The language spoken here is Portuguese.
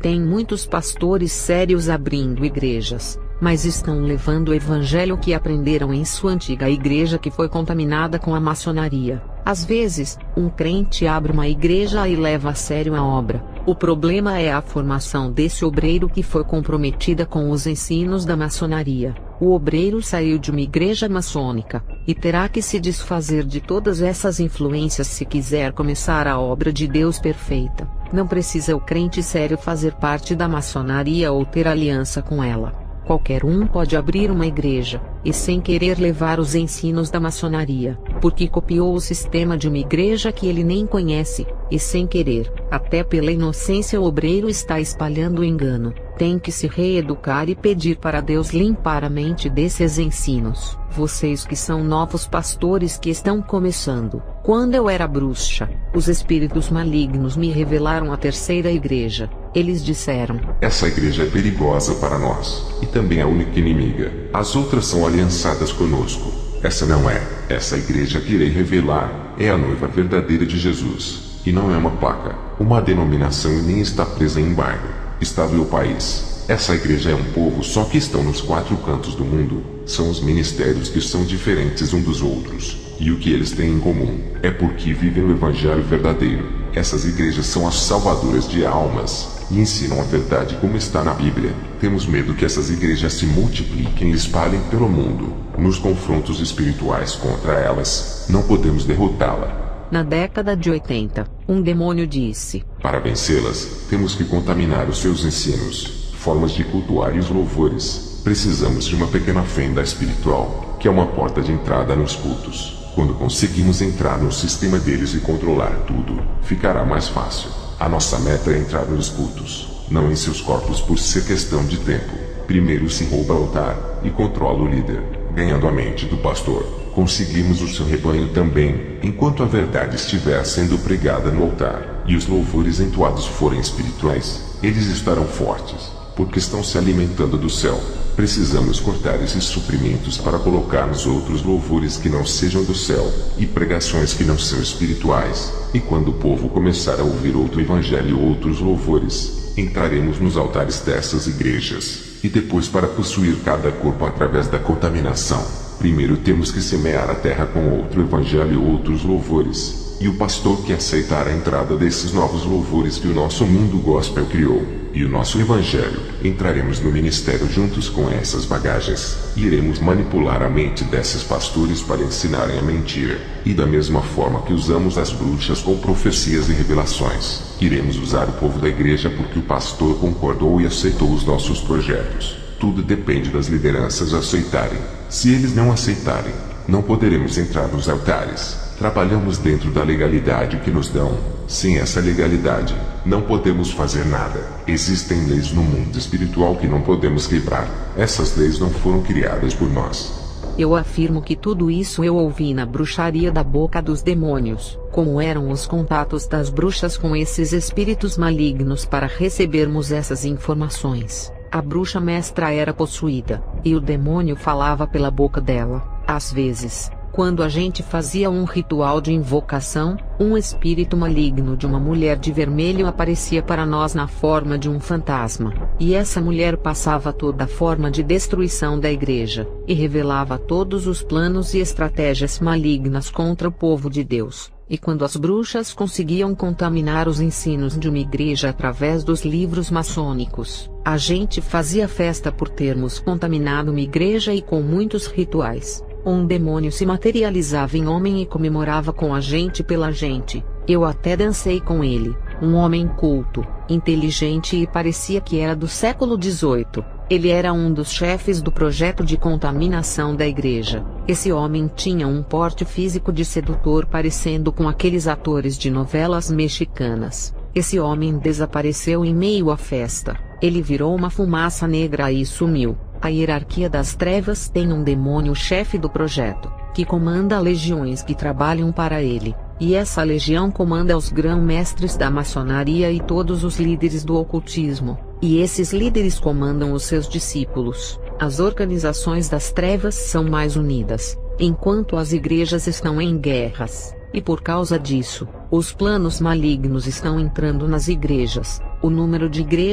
Tem muitos pastores sérios abrindo igrejas, mas estão levando o evangelho que aprenderam em sua antiga igreja que foi contaminada com a maçonaria. Às vezes, um crente abre uma igreja e leva a sério a obra. O problema é a formação desse obreiro que foi comprometida com os ensinos da maçonaria. O obreiro saiu de uma igreja maçônica, e terá que se desfazer de todas essas influências se quiser começar a obra de Deus perfeita. Não precisa o crente sério fazer parte da maçonaria ou ter aliança com ela. Qualquer um pode abrir uma igreja, e sem querer levar os ensinos da maçonaria, porque copiou o sistema de uma igreja que ele nem conhece, e sem querer, até pela inocência o obreiro está espalhando o engano. Tem que se reeducar e pedir para Deus limpar a mente desses ensinos. Vocês que são novos pastores que estão começando. Quando eu era bruxa, os espíritos malignos me revelaram a terceira igreja. Eles disseram: essa igreja é perigosa para nós, e também a única inimiga. As outras são aliançadas conosco. Essa não é. Essa igreja que irei revelar é a noiva verdadeira de Jesus. E não é uma placa, uma denominação e nem está presa em embargo. Estado ou país. Essa igreja é um povo só que estão nos 4 cantos do mundo. São os ministérios que são diferentes uns dos outros. E o que eles têm em comum é porque vivem o evangelho verdadeiro. Essas igrejas são as salvadoras de almas e ensinam a verdade como está na Bíblia. Temos medo que essas igrejas se multipliquem e espalhem pelo mundo. Nos confrontos espirituais contra elas, não podemos derrotá-la. Na década de 80, um demônio disse: para vencê-las, temos que contaminar os seus ensinos, formas de cultuar e os louvores. Precisamos de uma pequena fenda espiritual, que é uma porta de entrada nos cultos. Quando conseguimos entrar no sistema deles e controlar tudo, ficará mais fácil. A nossa meta é entrar nos cultos, não em seus corpos por ser questão de tempo. Primeiro se rouba o altar e controla o líder, ganhando a mente do pastor. Conseguimos o seu rebanho também, enquanto a verdade estiver sendo pregada no altar, e os louvores entoados forem espirituais, eles estarão fortes, porque estão se alimentando do céu. Precisamos cortar esses suprimentos para colocarmos outros louvores que não sejam do céu, e pregações que não são espirituais. E quando o povo começar a ouvir outro evangelho e outros louvores, entraremos nos altares dessas igrejas, e depois para possuir cada corpo através da contaminação. Primeiro temos que semear a terra com outro evangelho e outros louvores, e o pastor que aceitar a entrada desses novos louvores que o nosso mundo gospel criou, e o nosso evangelho, entraremos no ministério juntos com essas bagagens, e iremos manipular a mente desses pastores para ensinarem a mentira, e da mesma forma que usamos as bruxas com profecias e revelações, iremos usar o povo da igreja porque o pastor concordou e aceitou os nossos projetos. Tudo depende das lideranças aceitarem. Se eles não aceitarem, não poderemos entrar nos altares. Trabalhamos dentro da legalidade que nos dão. Sem essa legalidade, não podemos fazer nada. Existem leis no mundo espiritual que não podemos quebrar. Essas leis não foram criadas por nós. Eu afirmo que tudo isso eu ouvi na bruxaria da boca dos demônios. Como eram os contatos das bruxas com esses espíritos malignos para recebermos essas informações? A bruxa mestra era possuída, e o demônio falava pela boca dela. Às vezes, quando a gente fazia um ritual de invocação, um espírito maligno de uma mulher de vermelho aparecia para nós na forma de um fantasma, e essa mulher passava toda a forma de destruição da igreja, e revelava todos os planos e estratégias malignas contra o povo de Deus. E quando as bruxas conseguiam contaminar os ensinos de uma igreja através dos livros maçônicos, a gente fazia festa por termos contaminado uma igreja e com muitos rituais. Um demônio se materializava em homem e comemorava com a gente pela gente. Eu até dancei com ele, um homem culto, inteligente e parecia que era do século XVIII. Ele era um dos chefes do projeto de contaminação da igreja. Esse homem tinha um porte físico de sedutor parecendo com aqueles atores de novelas mexicanas. Esse homem desapareceu em meio à festa. Ele virou uma fumaça negra e sumiu. A hierarquia das trevas tem um demônio chefe do projeto, que comanda legiões que trabalham para ele. E essa legião comanda os grão-mestres da maçonaria e todos os líderes do ocultismo. E esses líderes comandam os seus discípulos. As organizações das trevas são mais unidas, enquanto as igrejas estão em guerras. E por causa disso, os planos malignos estão entrando nas igrejas. O número de igrejas